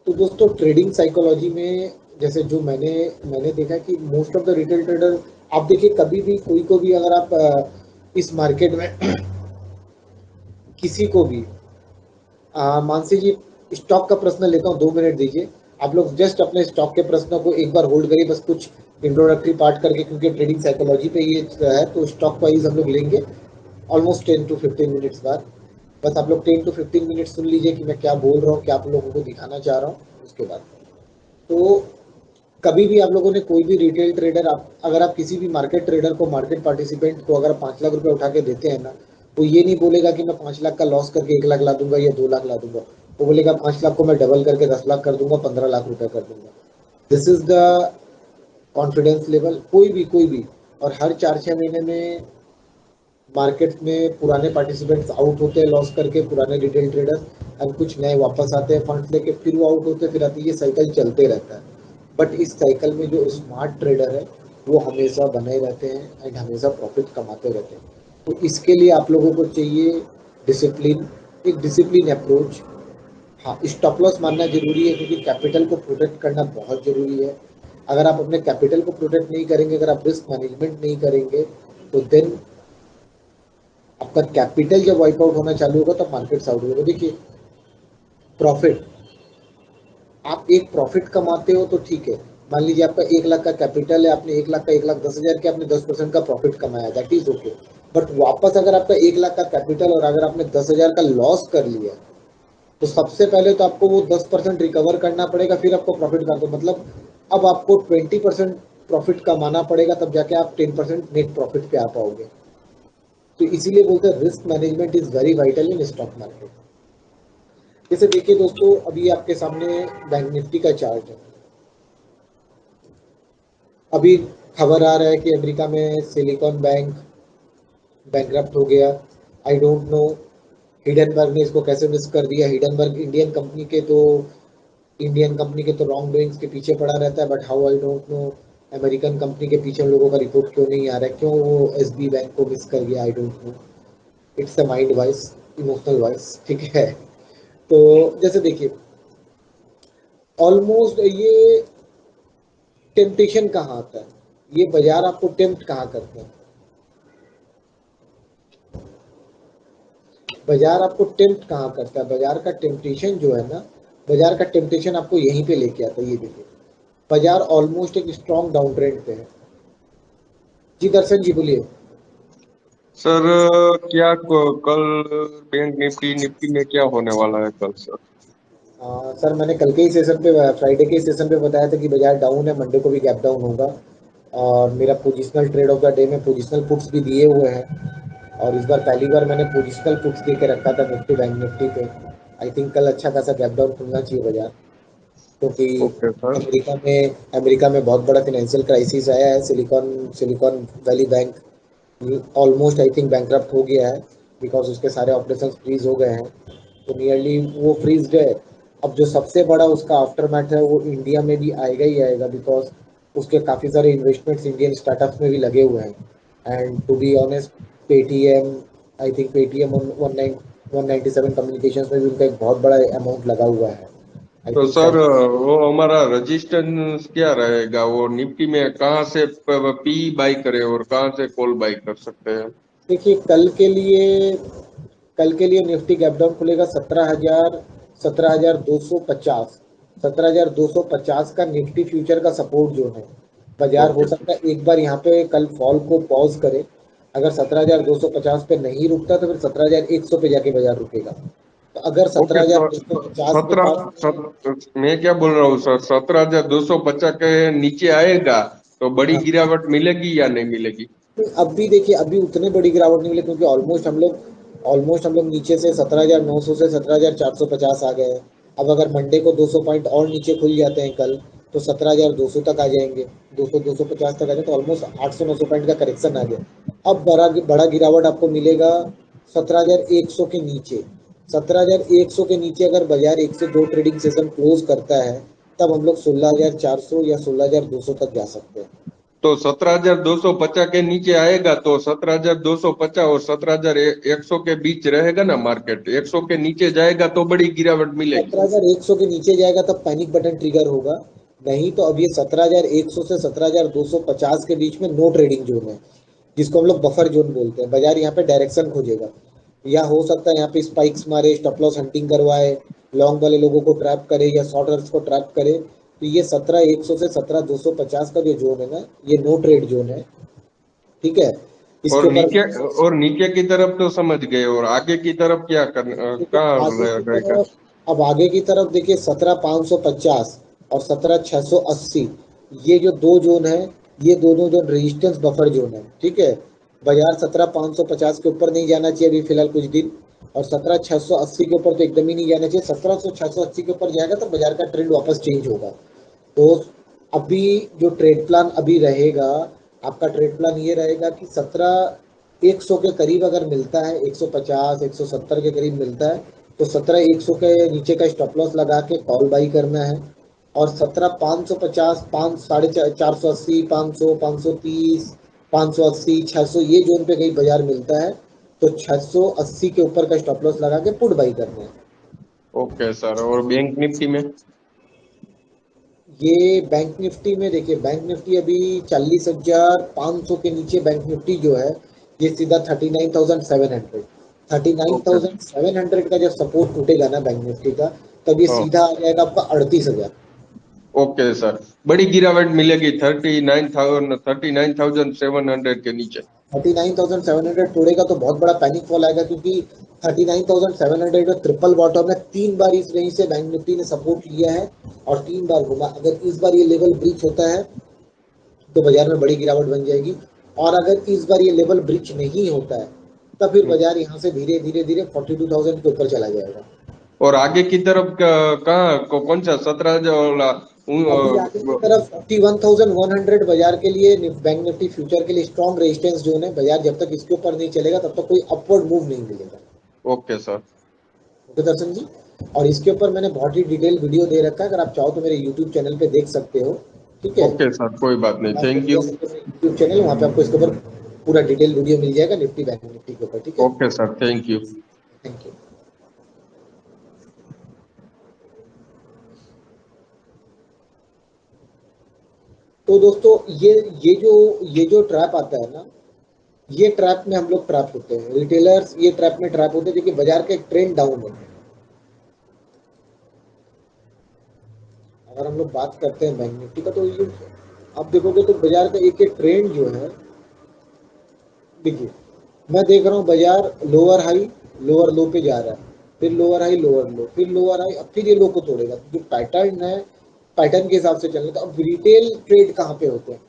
तो दोस्तों trading psychology में जैसे जो मैंने मैंने देखा कि most of the retail trader, आप देखिए कभी भी कोई को भी अगर आप इस मार्केट में किसी को भी मान लीजिए स्टॉक का प्रश्न लेता हूँ, 2 मिनट दीजिए। आप लोग जस्ट अपने स्टॉक के प्रश्नों को एक बार होल्ड करिए, बस कुछ इंट्रोडक्टरी पार्ट करके, क्योंकि ट्रेडिंग साइकोलॉजी पे ये है तो स्टॉक वाइज हम लोग लेंगे ऑलमोस्ट 10 to 15 मिनट्स बाद। बस आप लोग 10 to 15 मिनट सुन लीजिए कि मैं क्या बोल रहा हूँ, क्या आप लोगों को दिखाना चाह रहा हूँ उसके बाद। तो कभी भी आप लोगों ने कोई भी रिटेल ट्रेडर, आप अगर आप किसी भी मार्केट ट्रेडर को, मार्केट पार्टिसिपेंट को अगर 5 लाख रुपए उठा के देते हैं ना, वो ये नहीं बोलेगा कि मैं 5 लाख का लॉस करके 1 लाख ला दूंगा या 2 लाख ला दूंगा। वो बोलेगा 5 लाख को मैं डबल करके 10 लाख कर दूंगा, 15 लाख रुपए कर दूंगा। This is the confidence level. कोई भी और हर 4-6 महीने में मार्केट में पुराने पार्टिसिपेंट्स आउट होते हैं लॉस करके, पुराने रिटेल ट्रेडर्स, और कुछ नए वापस आते हैं फंड्स लेके, फिर वो आउट होते, फिर आते, ये साइकिल चलते रहता है। बट इस साइकिल में जो स्मार्ट ट्रेडर है वो हमेशा बने रहते हैं एंड हमेशा प्रॉफिट कमाते रहते हैं। तो इसके लिए आप लोगों को चाहिए डिसिप्लिन, एक डिसिप्लिन अप्रोच। हाँ, स्टॉप लॉस मानना जरूरी है क्योंकि कैपिटल को प्रोटेक्ट करना बहुत जरूरी है। अगर आप अपने कैपिटल को प्रोटेक्ट नहीं करेंगे, अगर आप रिस्क मैनेजमेंट नहीं करेंगे, तो देन आपका कैपिटल जब वाइप आउट होना चालू होगा तो मार्केट आउट होगा। देखिए प्रॉफिट, आप एक प्रॉफिट कमाते हो तो ठीक है। मान लीजिए आपका 1 लाख का कैपिटल है, आपने 1 लाख का 1,10,000 के आपने 10% का प्रॉफिट कमाया, दैट इज ओके। बट वापस अगर आपका 1 लाख का कैपिटल और अगर आपने 10,000 का लॉस कर लिया, तो सबसे पहले तो आपको वो 10% रिकवर करना पड़ेगा, फिर आपको प्रॉफिट का, तो मतलब अब आपको 20% प्रॉफिट कमाना पड़ेगा, तब जाके आप 10% नेट प्रॉफिट पे आ पाओगे। तो इसीलिए बोलते हैं risk management is very vital in stock market. जैसे देखिए दोस्तों, अभी आपके सामने बैंक निफ्टी का चार्ट है। अभी खबर आ रहा है कि अमेरिका में सिलिकॉन बैंक बैंकरप्ट हो गया। आई डोंट नो हिडनबर्ग ने इसको कैसे मिस कर दिया। हिडनबर्ग इंडियन कंपनी के तो रॉन्ग डूइंग्स के पीछे पड़ा रहता है, but how I don't know American company के पीछे उन लोगों का रिपोर्ट क्यों नहीं आ रहा है, क्यों वो एसबी बैंक को मिस कर गया, I don't know. It's a mind voice, emotional voice, ठीक है। तो जैसे देखिए ऑलमोस्ट ये टेम्पटेशन कहाँ आता है, ये बाजार आपको टेम्प्ट कहाँ करते हैं, बाजार आपको टेम्प्ट कहाँ करता है, बाजार का टेम्पटेशन जो है ना, बाजार का टेम्पटेशन आपको यहीं पे लेके आता है। ये देखिए बाजार ऑलमोस्ट एक स्ट्रॉन्ग डाउन ट्रेंड पे है। जी दर्शन जी बोलिए। सर, क्या कल बैंक निफ्टी निफ्टी में क्या होने वाला है कल सर? सर मैंने कल के ही सेशन पे, फ्राइडे के सेशन पे बताया था कि बाजार डाउन है, मंडे को भी गैप डाउन होगा। और मेरा positional trade off the day में पोजिशनल पुट्स भी दिए हुए हैं, और इस बार पहली बार मैंने पोजिशनल पुट्स दे के रखा था निफ्टी बैंक निफ्टी पे। आई थिंक कल अच्छा खासा गैप डाउन खुलना चाहिए बाजार, क्योंकि ओके सर। अमेरिका में बहुत बड़ा फाइनेंशियल क्राइसिस आया है। Silicon silicon valley bank almost I think bankrupt हो गया है, बिकॉज उसके सारे ऑपरेशन फ्रीज हो गए हैं। तो नियरली वो फ्रीज्ड है। अब जो सबसे बड़ा उसका आफ्टर मैथ है वो इंडिया में भी आएगा ही आएगा, बिकॉज उसके काफ़ी सारे इन्वेस्टमेंट्स इंडियन स्टार्टअप्स में भी लगे हुए हैं। And to be honest, Paytm, I think Paytm 197 communication में भी उनका एक बहुत बड़ा अमाउंट लगा हुआ है। आई तो थिंक सर, वो हमारा रजिस्टेंस क्या रहेगा? वो निफ्टी में कहाँ से पी बाई करे और कहाँ से कॉल बाई कर सकते हैं? देखिए कल के लिए निफ्टी गैप डाउन खुलेगा 17,250, 17,250 का निफ्टी फ्यूचर का सपोर्ट जोन है। बाजार हो ओके सकता है एक बार यहाँ पे कल फॉल को पॉज करे। अगर 17,250 पे नहीं रुकता तो फिर 17,100 पे जाके बाजार रुकेगा। तो अगर ओके। तो 17,250 पे पास, मैं क्या बोल रहा हूँ सर, 17,250 के नीचे आएगा तो बड़ी हाँ, गिरावट मिलेगी या नहीं मिलेगी? अब भी देखिए अभी उतने बड़ी गिरावट नहीं मिली, क्योंकि ऑलमोस्ट हम लोग नीचे से 17,900 से 17,450 आ गए हैं। अब अगर मंडे को 200 पॉइंट और नीचे खुल जाते हैं कल, तो 17,200 तक आ जाएंगे, 200 250 तक आ जाए, तो ऑलमोस्ट 800 900 पॉइंट का करेक्शन आ गया। अब बड़ा बड़ा गिरावट आपको मिलेगा 17,100 के नीचे। 17,100 के नीचे अगर बाजार 1 से 2 ट्रेडिंग सेशन क्लोज करता है, तब हम लोग 16,400 या 16,200 तक जा सकते हैं। तो 17,250 के नीचे आएगा तो 17,250 और 17,100 के बीच रहेगा ना मार्केट। 100 के नीचे जाएगा तो बड़ी गिरावट मिलेगी। 17,100 के नीचे जाएगा तब पैनिक बटन ट्रिगर होगा, नहीं तो अब ये 17,100 से 17,250 के बीच में नो ट्रेडिंग जोन है, जिसको हम लोग बफर जोन बोलते हैं। बाजार यहाँ पे डायरेक्शन खोजेगा, या हो सकता है यहाँ पे स्पाइक्स मारे, स्टॉप लॉस हंटिंग करवाए, लॉन्ग वाले लोगों को ट्रैप करे या शॉर्टर्स को ट्रैप करे। तो ये 17,100 से 17,250 का जो जोन है ना, ये नो ट्रेड जोन है, ठीक है। इसके और ऊपर नीचे, और नीचे की तरफ तो समझ गए, और आगे की तरफ क्या करना, देखिए कहाँ आगे की रहेगा? तरफ, अब आगे की तरफ देखिए 17,550 और 17,680, ये जो दो जोन है, ये दोनों जोन रेजिस्टेंस बफर जोन है, ठीक है। बाजार 17,550 के ऊपर नहीं जाना चाहिए अभी फिलहाल कुछ दिन, और 17,680 के ऊपर तो एकदम ही नहीं जाना चाहिए। 17,680 के ऊपर जाएगा तो बाजार का ट्रेंड वापस चेंज होगा। तो अभी जो ट्रेड प्लान अभी रहेगा, आपका ट्रेड प्लान ये रहेगा कि 17,100 के करीब अगर मिलता है, 150 170 के करीब मिलता है, तो 17,100 के नीचे का स्टॉप लॉस लगा के कॉल बाई करना है। और 17,550, 480, 500, 530, 580, 600, ये जोन पे कहीं बाजार मिलता है तो 680 के ऊपर का स्टॉप लॉस लगा के पुट बाई करना है। Okay sir. और बैंक निफ्टी में? ये बैंक निफ्टी में देखिए, बैंक निफ्टी अभी 40,500 के नीचे बैंक निफ्टी जो है, ये सीधा 39,700, ओके। 39,700 का जब सपोर्ट टूटेगा ना बैंक निफ्टी का, तब ये हाँ। सीधा आ जाएगा आपका 38,000। Okay sir. बड़ी गिरावट मिलेगी 39,700 के नीचे? 39,700 तोड़ेगा तो बहुत बड़ा पैनिक फॉल आएगा, क्योंकि 39,700 जो ट्रिपल बॉटम है, 3 बार इस रेंज से बैंक निफ्टी ने सपोर्ट लिया है और 3 बार घुमा। अगर इस बार ये लेवल ब्रीच होता है तो बाजार में बड़ी गिरावट बन जाएगी, और अगर इस बार ये लेवल ब्रीच नहीं होता है तब फिर बाजार यहाँ से धीरे धीरे धीरे 42,000 के ऊपर चला जाएगा। और आगे की तरफ कहाँ कौन सा 17 अभी आगे की तरफ 41,100 बाजार के लिए, बैंक निफ्टी फ्यूचर के लिए स्ट्रॉन्ग रेजिस्टेंस जोन है। बाजार जब तक इसके ऊपर नहीं चलेगा तब तक कोई अपवर्ड मूव नहीं मिलेगा। Okay sir. ओके दर्शन जी, और इसके ऊपर मैंने बहुत ही डिटेल वीडियो दे रखा है, अगर आप चाहो तो मेरे यूट्यूब चैनल पे देख सकते हो, ठीक है। ओके सर, कोई बात नहीं, थैंक यू। यूट्यूब चैनल, वहाँ पे आपको इसके ऊपर पूरा डिटेल वीडियो मिल जाएगा निफ्टी बैंक निफ्टी के ऊपर, ठीक है। Okay sir, thank you. Thank you. तो दोस्तों ये जो ट्रैप आता है ना, ये ट्रैप में हम लोग ट्रैप होते हैं, रिटेलर्स ये ट्रैप में ट्रैप होते हैं, क्योंकि बाजार का एक ट्रेंड डाउन है। अगर हम लोग बात करते हैं बैंक निफ्टी का, तो ये आप देखोगे तो बाजार का एक एक ट्रेंड जो है, देखिए मैं देख रहा हूँ बाजार लोअर हाई लोअर लो पे जा रहा है, फिर लोअर हाई लोअर लो, फिर लोअर हाई, अब फिर ये लो को तोड़ेगा, जो पैटर्न है पैटर्न के हिसाब से चलने। तो अब रिटेल ट्रेड कहाँ पे होते हैं?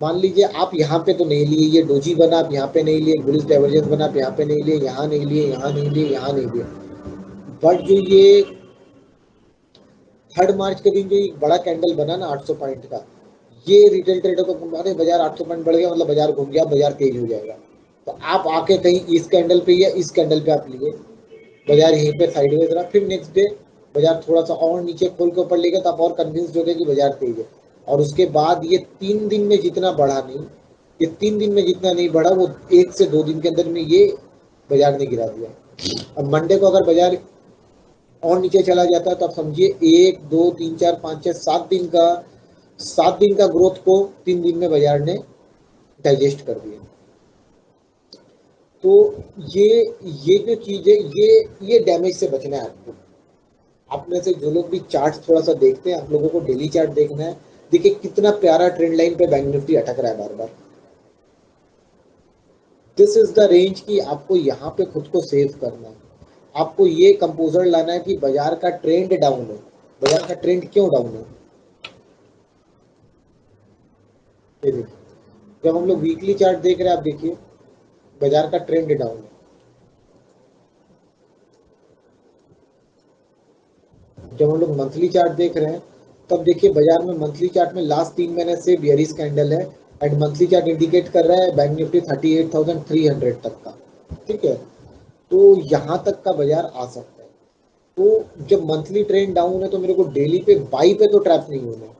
मान लीजिए आप यहाँ पे तो नहीं लिए, ये डोजी बना आप यहाँ पे नहीं लिए, बुलिश डाइवर्जेंस बना आप यहाँ पे नहीं लिए, यहाँ नहीं लिए, यहाँ नहीं लिए, यहाँ नहीं लिए, बट जो ये 3 मार्च के दिन जो एक बड़ा कैंडल बना ना 800 पॉइंट का, ये रिटेल ट्रेडर को, अरे बाजार 800 पॉइंट बढ़ गया मतलब बाजार घूम गया, बाजार तेज हो जाएगा। तो आप आके कहीं इस कैंडल पे या इस कैंडल पे आप लिए, बाजार यहीं पे साइडवेज रहा, फिर नेक्स्ट डे बाजार थोड़ा सा और नीचे खोल के ऊपर ले गया, तो आप और कन्विंस हो गए कि बाजार तेज है। और उसके बाद ये 3 दिन में जितना बढ़ा नहीं, ये 3 दिन में जितना नहीं बढ़ा, वो 1 से 2 दिन के अंदर में ये बाजार ने गिरा दिया। अब मंडे को अगर बाजार और नीचे चला जाता है तो आप समझिए 1 2 3 4 5 6 7 दिन का ग्रोथ को 3 दिन में बाजार ने डाइजेस्ट कर दिया। तो ये जो चीज है, ये डैमेज से बचना है आपको। आप में से जो लोग भी चार्ट थोड़ा सा देखते हैं, आप लोगों को डेली चार्ट देखना है। देखिए कितना प्यारा ट्रेंड लाइन पे बैंक निफ्टी अटक रहा है बार बार। दिस इज द रेंज की आपको यहाँ पे खुद को सेव करना है। आपको ये कंपोजर लाना है कि बाजार का ट्रेंड डाउन है। बाजार का ट्रेंड क्यों डाउन है? ये देखिए, जब हम लोग वीकली चार्ट देख रहे हैं, आप देखिए बाजार का ट्रेंड डाउन है। जब हम लोग मंथली चार्ट देख रहे हैं, तब देखिए बाजार में मंथली चार्ट में लास्ट 3 महीने से बियरिश कैंडल है, एंड मंथली चार्ट इंडिकेट कर रहा है बैंक निफ्टी 38,300 तक का, ठीक है। तो यहाँ तक का बाजार आ सकता है। तो जब मंथली ट्रेंड डाउन है तो मेरे को डेली पे बाई पे तो ट्रैप नहीं होना है।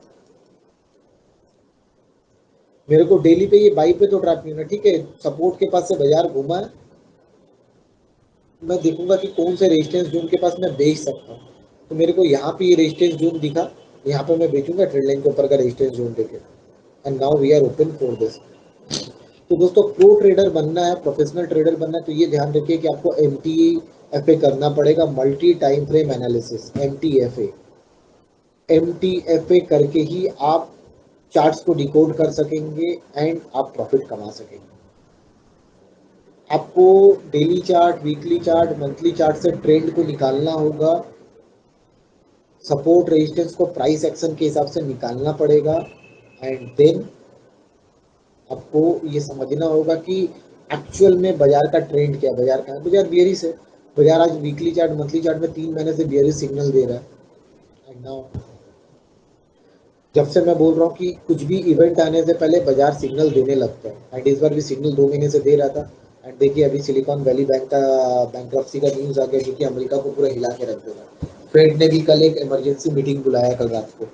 मेरे को डेली पे ये बाई पे तो ट्रैप नहीं होना, ठीक है, सपोर्ट के पास से बाजार घूमा है, मैं देखूंगा कि कौन से रेजिस्टेंस जोन के पास मैं बेच सकता हूँ। तो मेरे को यहाँ पे ये रेजिस्टेंस जोन दिखा, यहाँ पे मैं बेचूंगा ट्रेड लाइन के ऊपर का रेजिस्टेंस जोन देके, and now we are open for this. तो दोस्तों प्रो ट्रेडर बनना है, प्रोफेशनल ट्रेडर बनना है, तो ये ध्यान रखिए कि आपको MTFA करना पड़ेगा, multi time frame analysis, M T F A करके ही आप चार्ट्स को डिकोड कर सकेंगे एंड आप प्रॉफिट कमा सकेंगे। आपको daily chart, weekly chart, monthly chart से ट्रेंड को निकालना होगा, सपोर्ट रेजिस्टेंस को प्राइस एक्शन के हिसाब से निकालना पड़ेगा, एंड देन आपको ये समझना होगा कि एक्चुअल में बाजार का ट्रेंड क्या है, बाजार का है, बाजार बियरिश है, बाजार आज वीकली चार्ट, मंथली चार्ट में 3 महीने से बियरिश सिग्नल दे रहा है। एंड नाउ जब से मैं बोल रहा हूँ कि कुछ भी इवेंट आने से पहले बाजार सिग्नल देने लगता है, एंड इस बार भी सिग्नल 2 महीने से दे रहा था। एंड देखिए अभी सिलिकॉन वैली बैंक का बैंक्रप्सी का न्यूज आ गया, जो कि अमेरिका को पूरा हिला के रख देगा। फेड ने भी कल एक इमरजेंसी मीटिंग बुलाया कल रात को,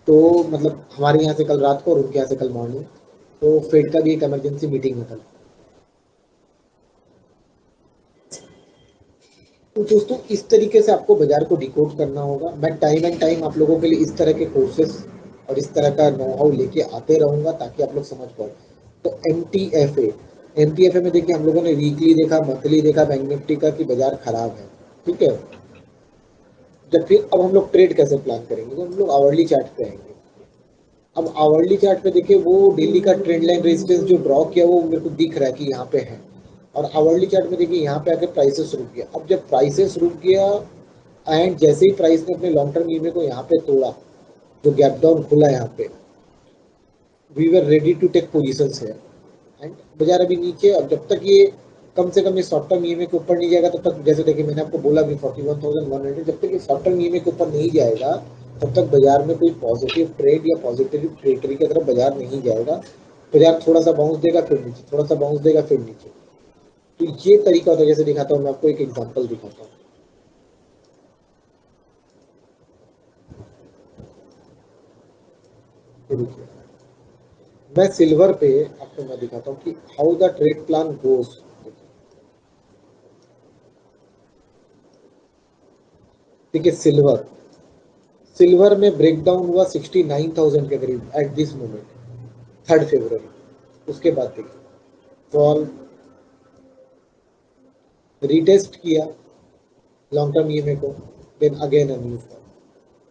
तो मतलब हमारे यहाँ से कल रात को और उनके यहाँ से कल मॉर्निंग, तो फेड का भी एक इमरजेंसी मीटिंग है कल। तो दोस्तों इस तरीके से आपको बाजार को डिकोड करना होगा। मैं टाइम एंड टाइम आप लोगों के लिए इस तरह के कोर्सेस और इस तरह का नो हाउ लेके आते रहूंगा, ताकि आप लोग समझ पाओ। तो एम टी एफ ए में देखिए हम लोगों ने वीकली देखा, मंथली देखा बैंक निफ्टी का कि बाजार खराब है, ठीक है। जब फिर अब हम लोग ट्रेड कैसे प्लान करेंगे, तो हम लोग आवरली चार्ट पे आएंगे। अब आवरली चार्ट पे देखिए वो डेली का ट्रेंड लाइन रेजिस्टेंस जो ड्रॉ किया वो मेरे को दिख रहा है कि यहाँ पे है, और आवरली चार्ट में देखिए यहाँ पे आके प्राइसेस रुक गया। अब जब प्राइसेस रुक गया एंड जैसे ही प्राइस ने अपने लॉन्ग टर्म ईएमए को यहाँ पे तोड़ा, जो गैप डाउन खुला यहाँ पे, we were ready to take position है, एंड बाजार अभी नीचे। अब जब तक ये कम से कम ये शॉर्ट टर्म ईएमए के ऊपर नहीं जाएगा तब तक, जैसे देखिए मैंने आपको बोला भी 41,100, जब तक ये शॉर्ट टर्म ईएमए के ऊपर नहीं जाएगा तब तक बाजार में कोई पॉजिटिव ट्रेड या पॉजिटिव ट्रेडरी की तरफ बाजार नहीं जाएगा। बाजार थोड़ा सा बाउंस देगा फिर नीचे, थोड़ा सा बाउंस देगा फिर नीचे। तो ये तरीका होता है, जैसे दिखाता हूँ मैं आपको, एक एग्जांपल दिखाता हूँ। ये देखिए मैं सिल्वर पे आपको मैं दिखाता हूँ कि हाउ द ट्रेड प्लान गोस। देखिए सिल्वर, सिल्वर में ब्रेकडाउन हुआ 69,000 के करीब एट दिस मोमेंट, 3 फरवरी। उसके बाद देखिए फॉल, रीटेस्ट किया लॉन्ग टर्म ईएमए को, then again a new fall,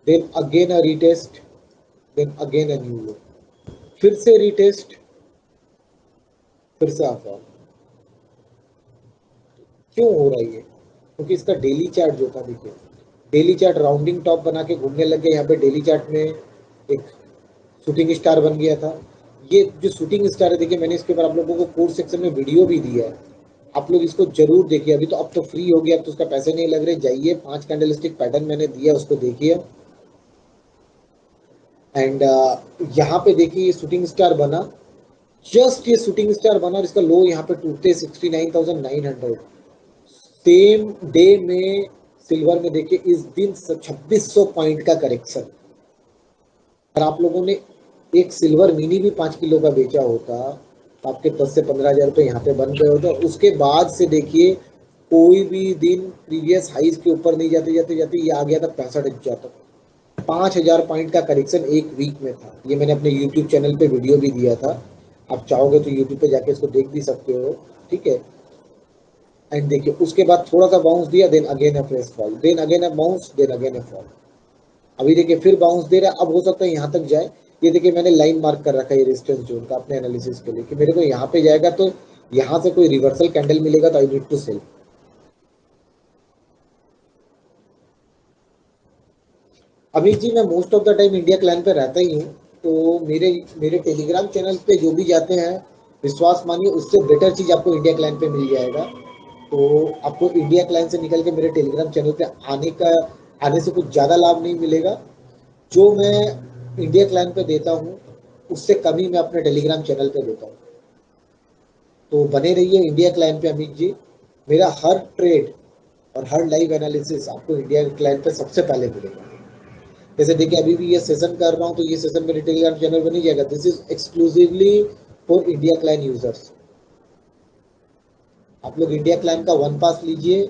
then again a retest, then again a new low, फिर से रीटेस्ट, फिर से अ फॉल। क्यों हो रहा है ये? क्योंकि इसका डेली चार्ट जो था, देखिए डेली चार्ट राउंडिंग टॉप बना के घूमने लग गया। यहाँ पे डेली चार्ट में एक शूटिंग स्टार बन गया था। ये जो शूटिंग स्टार है, देखिए मैंने इसके ऊपर आप लोगों को कोर्स सेक्शन में वीडियो भी दिया है, आप लोग इसको जरूर देखिए। अभी तो अब तो फ्री हो गया, अब तो उसका पैसे नहीं लग रहे, जाइए 5 कैंडलस्टिक पैटर्न मैंने दिया उसको देखिए। एंड यहाँ पे देखिए ये शूटिंग स्टार बना, जस्ट ये शूटिंग स्टार बना और इसका लो यहाँ पे टूटते 69,900। सेम डे में सिल्वर में देखिए इस दिन 2600 पॉइंट का करेक्शन। अगर आप लोगों ने एक सिल्वर मिनी भी 5 किलो का बेचा होता तो आपके 10 से 15 हज़ार रुपये यहाँ पे बन गए होते। और उसके बाद से देखिए कोई भी दिन प्रीवियस हाइज के ऊपर नहीं जाते जाते जाते ये आ गया था 65,000 तक। 5,000 पॉइंट का करेक्शन एक वीक में था। ये मैंने अपने यूट्यूब चैनल पे वीडियो भी दिया था, आप चाहोगे तो यूट्यूब पे जाके इसको देख भी सकते हो, ठीक है। एंड देखिए उसके बाद थोड़ा सा बाउंस दिया, then again a fresh fall, then again a bounce, then again a fall. अभी देखिए फिर बाउंस दे रहा है, अब हो सकता है यहाँ तक जाए। ये देखिए मैंने लाइन मार्क कर रखा है रेजिस्टेंस जोन का अपने एनालिसिस के लिए, कि मेरे को यहाँ पे जाएगा तो यहाँ से कोई रिवर्सल कैंडल मिलेगा तो आई नीड टू सेल। अभी जी मैं most of the time India क्लाइन पे रहता ही हूँ, तो मेरे मेरे टेलीग्राम चैनल पे जो भी जाते हैं, विश्वास मानिए उससे बेटर चीज़ आपको इंडिया क्लाइन पे मिल जाएगा। तो आपको इंडिया क्लाइन से निकल के मेरे टेलीग्राम चैनल पे आने से कुछ ज़्यादा लाभ नहीं मिलेगा। जो मैं इंडिया क्लाइन पे देता हूँ उससे कम ही मैं अपने टेलीग्राम चैनल पे देता हूँ। तो बने रहिए इंडिया क्लाइन पे अमित जी। मेरा हर ट्रेड और हर लाइव एनालिसिस आपको इंडिया क्लाइन पे सबसे पहले मिलेगा। जैसे देखिए अभी भी ये सेशन कर रहा हूँ तो ये सेशन मेरे टेलीग्राम चैनल पर नहीं जाएगा, this is exclusively for India client users. आप लोग इंडिया क्लाइंट का वन पास लीजिए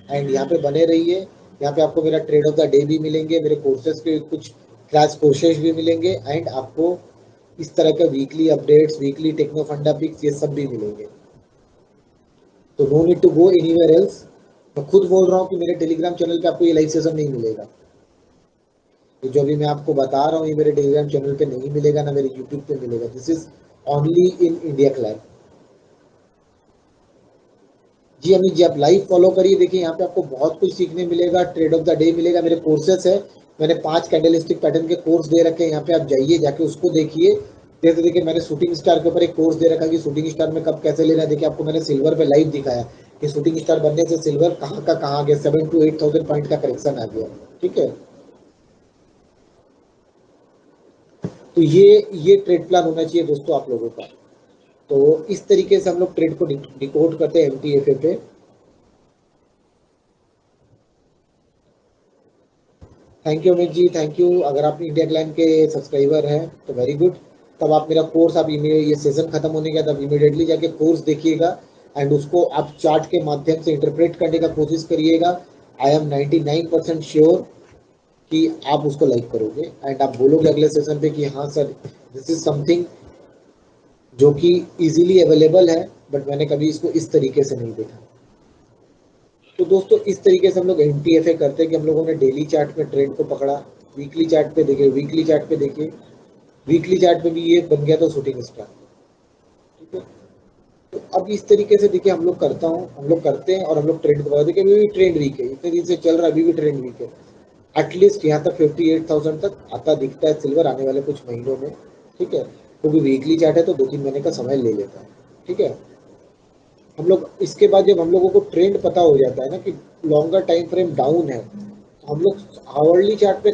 एंड यहाँ पे बने रहिए। यहाँ पे आपको मेरा ट्रेड ऑफ द डे भी मिलेंगे, मेरे कोर्सेज के कुछ क्लास कोर्सेज भी मिलेंगे एंड आपको इस तरह के weekly updates, weekly techno funda picks, ये सब भी मिलेंगे। तो no need to go anywhere else. मैं खुद बोल रहा हूँ कि मेरे टेलीग्राम चैनल पे आपको ये लाइव सेशन नहीं मिलेगा। ये जो अभी मैं आपको बता रहा हूँ ये मेरे टेलीग्राम चैनल पे नहीं मिलेगा, ना मेरे यूट्यूब पे मिलेगा। This is only in India client. जी अमित जी, आप लाइव फॉलो करिए, देखिए यहाँ पे आपको बहुत कुछ सीखने मिलेगा, ट्रेड ऑफ द डे मिलेगा, मेरे कोर्सेस है, मैंने 5 कैंडलस्टिक पैटर्न के कोर्स दे रखे हैं, यहाँ पे आप जाइए, जाके उसको देखिए। जैसे देखिए मैंने शूटिंग स्टार के ऊपर एक कोर्स दे रखा है कि शूटिंग स्टार में कब कैसे लेना है। देखिए आपको मैंने सिल्वर पे लाइव दिखाया कि शूटिंग स्टार बनने से सिल्वर कहाँ का कहाँ गया, 7 to 8,000 पॉइंट का करेक्शन आ गया। ठीक है, तो ये ट्रेड प्लान होना चाहिए दोस्तों आप लोगों का। तो इस तरीके से हम लोग ट्रेड को डिकोड करते हैं एमटीएफए पे। Thank you Amit ji, thank you. अगर आप इंडिया क्लाइंट के सब्सक्राइबर हैं तो वेरी गुड। तब आप मेरा कोर्स, आप ये सेशन खत्म होने के बाद आप इमीडिएटली जाके कोर्स देखिएगा एंड उसको आप चार्ट के माध्यम से इंटरप्रेट करने का कोशिश करिएगा। आई एम 99% श्योर कि आप उसको लाइक करोगे एंड आप बोलोगे अगले सेशन पे कि हाँ सर, दिस इज समथिंग जो कि इजीली अवेलेबल है, बट मैंने कभी इसको इस तरीके से नहीं देखा। तो दोस्तों इस तरीके से हम लोग एनटीएफए करते हैं कि हम लोगों ने डेली चार्ट में ट्रेंड को पकड़ा, वीकली चार्ट पे देखिए, वीकली चार्ट पे देखिए, वीकली चार्ट पे भी ये बन गया तो शूटिंग स्टार। ठीक है, तो अब इस तरीके से देखिए हम लोग हम लोग करते हैं और हम लोग ट्रेंड को पकड़ा। देखिए अभी भी ट्रेंड वीक है, इतने दिन से चल रहा है, अभी भी ट्रेंड वीक है। एटलीस्ट यहाँ तक 58,000 तक आता दिखता है सिल्वर आने वाले कुछ महीनों में। ठीक है, क्योंकि वीकली चार्ट है तो 2-3 महीने का समय ले लेता है। ठीक है, हम लोग इसके बाद जब हम लोगों को ट्रेंड पता हो जाता है ना कि लॉन्गर टाइम फ्रेम डाउन है, तो हम लोग आवरली चार्ट पे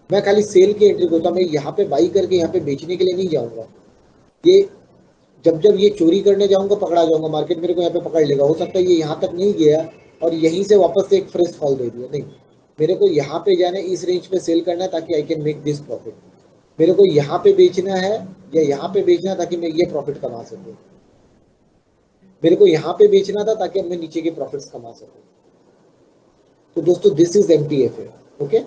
मैं खाली सेल की एंट्री होता, मैं यहाँ पे बाई करके यहाँ पे बेचने के लिए नहीं जाऊंगा। ये जब जब ये चोरी करने जाऊंगा पकड़ा जाऊंगा, मार्केट मेरे को यहाँ पे पकड़ लेगा। हो सकता है ये यहाँ तक नहीं गया और यहीं से वापस से एक फ्रेश फॉल दे दिया, नहीं, मेरे को यहाँ पे जाना है, इस रेंज पे सेल करना है ताकि I can make this profit. मेरे को यहाँ पे बेचना है या यहाँ पे बेचना है ताकि मैं ये प्रॉफिट कमा सकूँ। मेरे को यहाँ पे बेचना था ताकि मैं नीचे के प्रॉफिट्स कमा सकूँ। तो दोस्तों दिस इज एमटीएफए। ओके,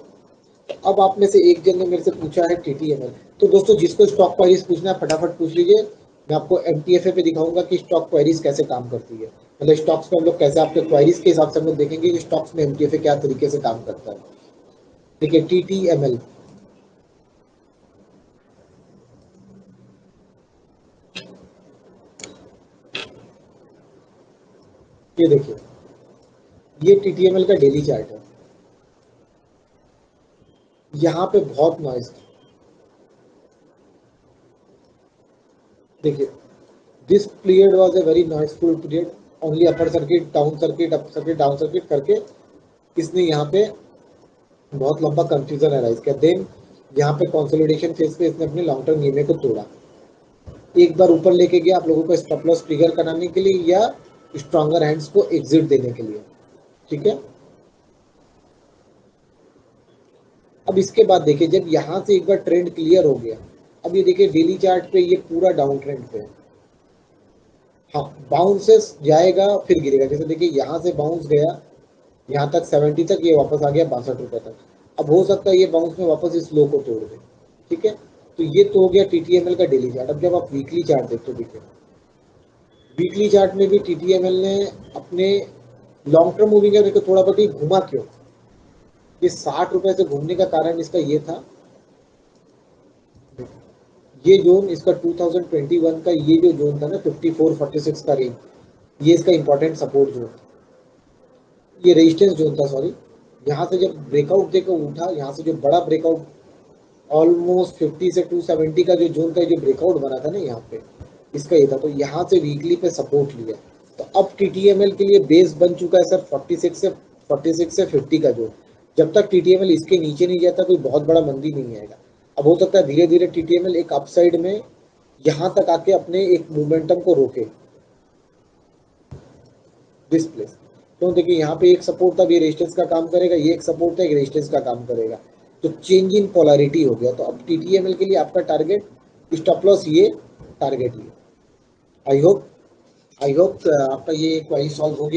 अब आप में से एक जन ने मेरे से पूछा है टीटीएमएल। तो दोस्तों जिसको स्टॉक क्वारीज पूछना है फटाफट पूछ लीजिए, मैं आपको एमटीएफए पे दिखाऊंगा कि स्टॉक क्वारीज कैसे काम करती है। मतलब स्टॉक्स पे हम लोग कैसे, आपके क्वारीज के हिसाब से हम लोग देखेंगे कि स्टॉक्स में एमटीएफए क्या तरीके से काम करता है। देखिए टीटीएमएल, ये देखिए, ये टीटीएमएल का डेली चार्ट है। यहाँ पे बहुत नॉइज, देखिए this period was a very noiseful period, only upper circuit down circuit up circuit down circuit करके इसने यहाँ पे बहुत लंबा कंफ्यूजन अराइज किया। देन यहाँ पे कंसोलिडेशन फेज पे इसने अपने लॉन्ग टर्म ईएमए को तोड़ा, एक बार ऊपर लेके गया आप लोगों को स्टॉप लॉस ट्रिगर कराने के लिए या स्ट्रॉन्गर हैंड्स को एग्जिट देने के लिए। ठीक है, अब इसके बाद देखिए जब यहाँ से एक बार ट्रेंड क्लियर हो गया, अब ये देखिए डेली चार्ट पे ये पूरा डाउन ट्रेंड पे है। हाँ, बाउंसेस जाएगा फिर गिरेगा, जैसे देखिए यहाँ से बाउंस गया यहाँ तक 70 तक, ये वापस आ गया 62 रुपए तक। अब हो सकता है ये बाउंस में वापस इस लो को तोड़ दे। ठीक है, तो ये तो हो गया टीटीएमएल का डेली चार्ट। अब जब आप वीकली चार्ट देखते हो, देखिए वीकली चार्ट में भी टीटीएमएल ने अपने लॉन्ग टर्म मूविंग एवरेज को थोड़ा बहुत ही घुमा। क्यों? ये 60 रुपए से घूमने का कारण इसका ये था, ये जोन इसका 2021 का ये जो जोन था ना 54-46 का रेंज, ये इसका इंपॉर्टेंट सपोर्ट जोन, ये रेजिस्टेंस जोन था, सॉरी। यहाँ से जब ब्रेकआउट देकर उठा, यहाँ से जो बड़ा ब्रेकआउट ऑलमोस्ट 50 से 270 का जो जोन था, जो ब्रेकआउट बना था ना यहाँ पे, इसका ये था। तो यहाँ से वीकली पे सपोर्ट लिया, तो अब टीटीएमएल के लिए बेस बन चुका है सर 46 से 50 का जोन। जब तक टीटीएमएल इसके नीचे नहीं जाता कोई बहुत बड़ा मंदी नहीं आएगा। अब हो सकता है धीरे धीरे टीटीएमएल एक अपसाइड में यहाँ तक आके अपने एक मोमेंटम को रोके, दिस प्लेस। तो देखिए यहाँ पे एक सपोर्ट था, ये रेजिस्टेंस का काम करेगा, ये एक सपोर्ट था, एक रेजिस्टेंस का काम करेगा। तो चेंज इन पोलैरिटी हो गया। तो अब टीटीएमएल के लिए आपका टारगेट, स्टॉप लॉस ये, टारगेट ये। आई होप आपका ये क्वेरी सॉल्व हो गया।